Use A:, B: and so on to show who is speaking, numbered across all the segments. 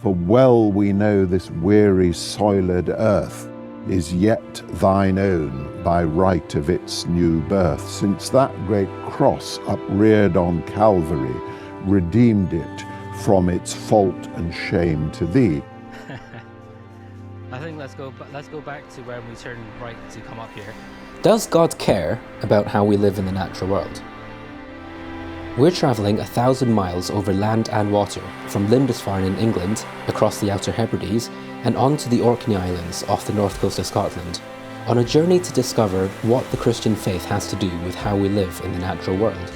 A: For well we know this weary soiled earth is yet thine own by right of its new birth, since that great cross upreared on Calvary redeemed it from its fault and shame to thee.
B: I think let's go back to where we turn right to come up here.
C: Does God care about how we live in the natural world? We're travelling 1,000 miles over land and water, from Lindisfarne in England, across the Outer Hebrides, and on to the Orkney Islands off the north coast of Scotland, on a journey to discover what the Christian faith has to do with how we live in the natural world.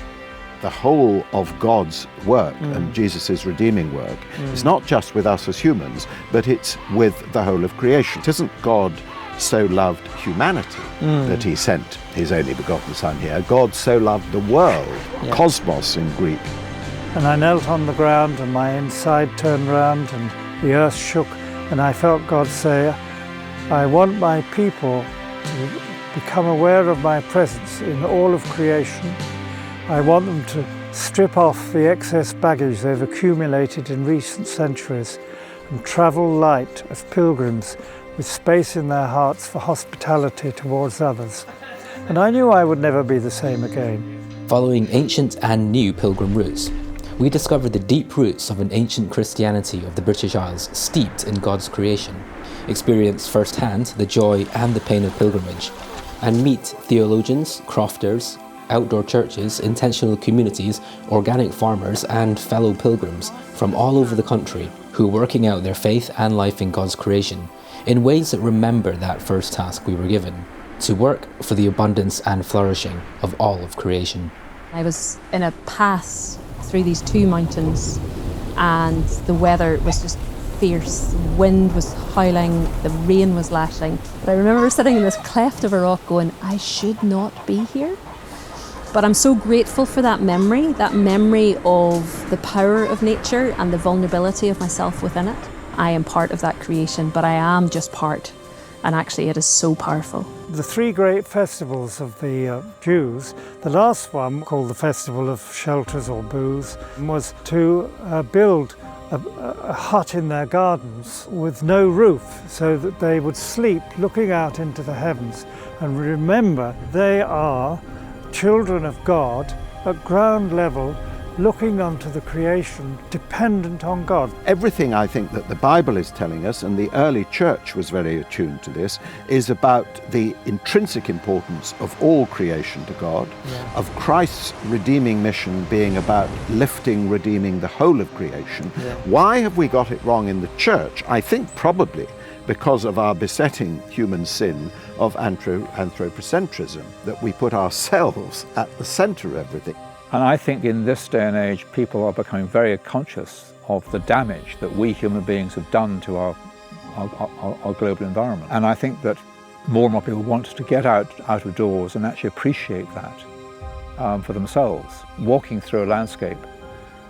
A: The whole of God's work and Jesus' redeeming work is not just with us as humans, but it's with the whole of creation. It isn't God so loved humanity that he sent his only begotten Son here. God so loved the world, cosmos in Greek.
D: And I knelt on the ground and my inside turned round and the earth shook, and I felt God say, I want my people to become aware of my presence in all of creation. I want them to strip off the excess baggage they've accumulated in recent centuries and travel light as pilgrims with space in their hearts for hospitality towards others. And I knew I would never be the same again.
C: Following ancient and new pilgrim routes, we discovered the deep roots of an ancient Christianity of the British Isles steeped in God's creation, experience firsthand the joy and the pain of pilgrimage, and meet theologians, crofters, outdoor churches, intentional communities, organic farmers, and fellow pilgrims from all over the country who are working out their faith and life in God's creation in ways that remember that first task we were given, to work for the abundance and flourishing of all of creation.
E: I was in a pass through these two mountains and the weather was just fierce. The wind was howling, the rain was lashing. But I remember sitting in this cleft of a rock going, I should not be here. But I'm so grateful for that memory of the power of nature and the vulnerability of myself within it. I am part of that creation, but I am just part. And actually it is so powerful.
D: The three great festivals of the Jews, the last one, called the Festival of Shelters or Booths, was to build a hut in their gardens with no roof so that they would sleep looking out into the heavens and remember they are children of God at ground level, looking onto the creation, dependent on God.
A: Everything I think that the Bible is telling us, and the early church was very attuned to this, is about the intrinsic importance of all creation to God, of Christ's redeeming mission being about lifting, redeeming the whole of creation. Why have we got it wrong in the church? I think probably because of our besetting human sin of anthropocentrism, that we put ourselves at the center of everything.
F: And I think in this day and age, people are becoming very conscious of the damage that we human beings have done to our global environment. And I think that more and more people want to get out of doors and actually appreciate that for themselves. Walking through a landscape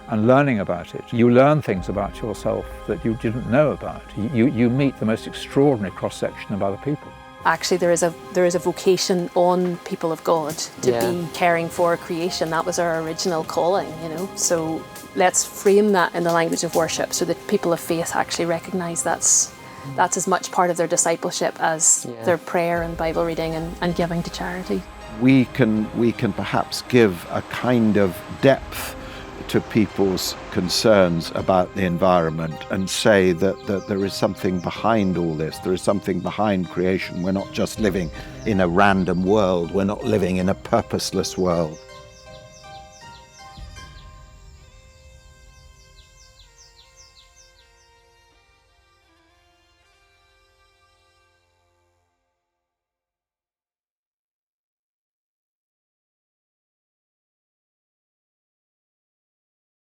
F: and learning about it, you learn things about yourself that you didn't know about. You meet the most extraordinary cross-section of other people.
E: Actually, there is a vocation on people of God to be caring for creation. That was our original calling, you know. So let's frame that in the language of worship so that people of faith actually recognise that's as much part of their discipleship as their prayer and Bible reading and giving to charity.
A: We can perhaps give a kind of depth to people's concerns about the environment and say that there is something behind all this. There is something behind creation. We're not just living in a random world. We're not living in a purposeless world.